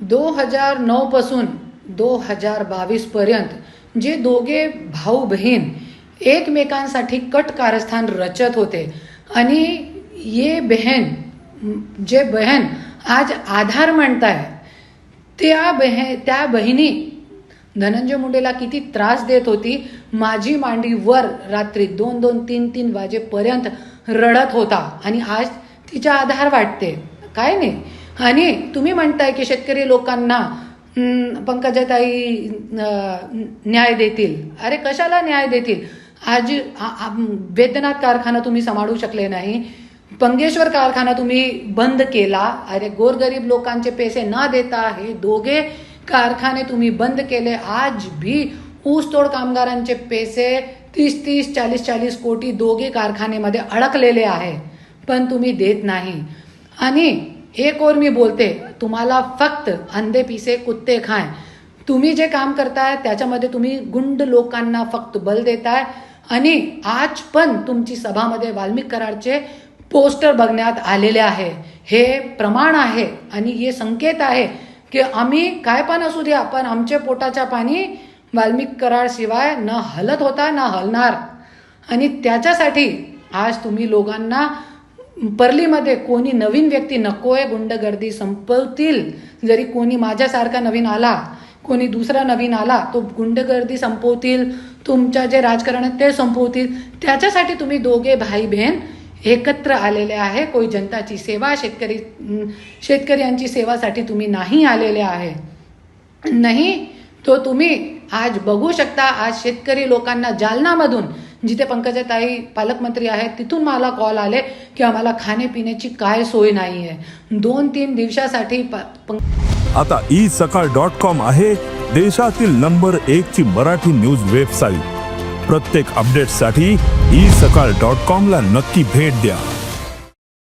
2009 पासून 2022 पर्यंत जे दोघे भाऊ बहीण एकमेकांसाठी कट कारस्थान रचत होते आणि ये बहन आज आधार म्हणताय त्या बहिणी धनंजय मुंडेला किती त्रास देत होती. माझी मांडी वर रात्री 2-2, 3-3 वाजेपर्यंत रडत होता आणि आज तिचा आधार वाटते. काय नाही. आणि तुम्ही म्हणताय की शेतकरी लोकांना पंकजाताई न्याय देतील. अरे कशाला न्याय देतील. आज वैद्यनाथ कारखाना तुम्ही सांभाळू शकले नाही. पंगेश्वर कारखाना तुम्ही बंद केला. अरे गोरगरीब लोकांचे पैसे न देता हे दोघे कारखाने तुम्ही बंद केले. आज भी ऊसतोड कामगारांचे पैसे 30-30, 40-40 कोटी दोघे कारखान्यामध्ये अडकलेले आहे, पण तुम्ही देत नाही. आणि एक और मी बोलते, तुम्हाला फक्त अंधे पिसे कुत्ते खाय. तुम्ही जे काम करताय त्याच्यामध्ये तुम्ही गुंड लोकांना फक्त बल देताय. आणि आज पण तुमची सभामध्ये वाल्मिक कराडचे पोस्टर बघण्यात आलेले आहे. हे प्रमाण आहे आणि हे संकेत आहे की आम्ही काय पण असू द्या, पण आमच्या पोटाच्या पाणी वाल्मिक कराड शिवाय न हलत होता न हलणार. आणि त्याच्यासाठी आज तुम्ही लोकांना परलीमध्ये कोणी नवीन व्यक्ती नकोय. गुंडगर्दी संपवतील. जरी कोणी माझ्यासारखा नवीन आला, कोणी दुसरा नवीन आला, तो गुंडगर्दी संपवतील. तुमच्या जे राजकारण आहे ते संपवतील. त्याच्यासाठी तुम्ही दोघे भाई बहीण एकत्र आलेले आहे. कोई जनताची सेवा, शेतकऱ्यांची सेवासाठी तुम्ही नाही आलेले आहे. नाही तो तुम्ही आज बघू शकता. आज शेतकरी लोकांना जालनामधून, जिथे पंकजाताई पालकमंत्री आहेत, तिथून मला कॉल आले की आम्हाला खाण्यापिण्याची काय सोय नाही आहे. 2-3 दिवसासाठी आता isakal.com आहे देशातील नंबर 1 ची मराठी न्यूज वेबसाईट. प्रत्येक अपडेटसाठी isakal.com ला नक्की भेट द्या.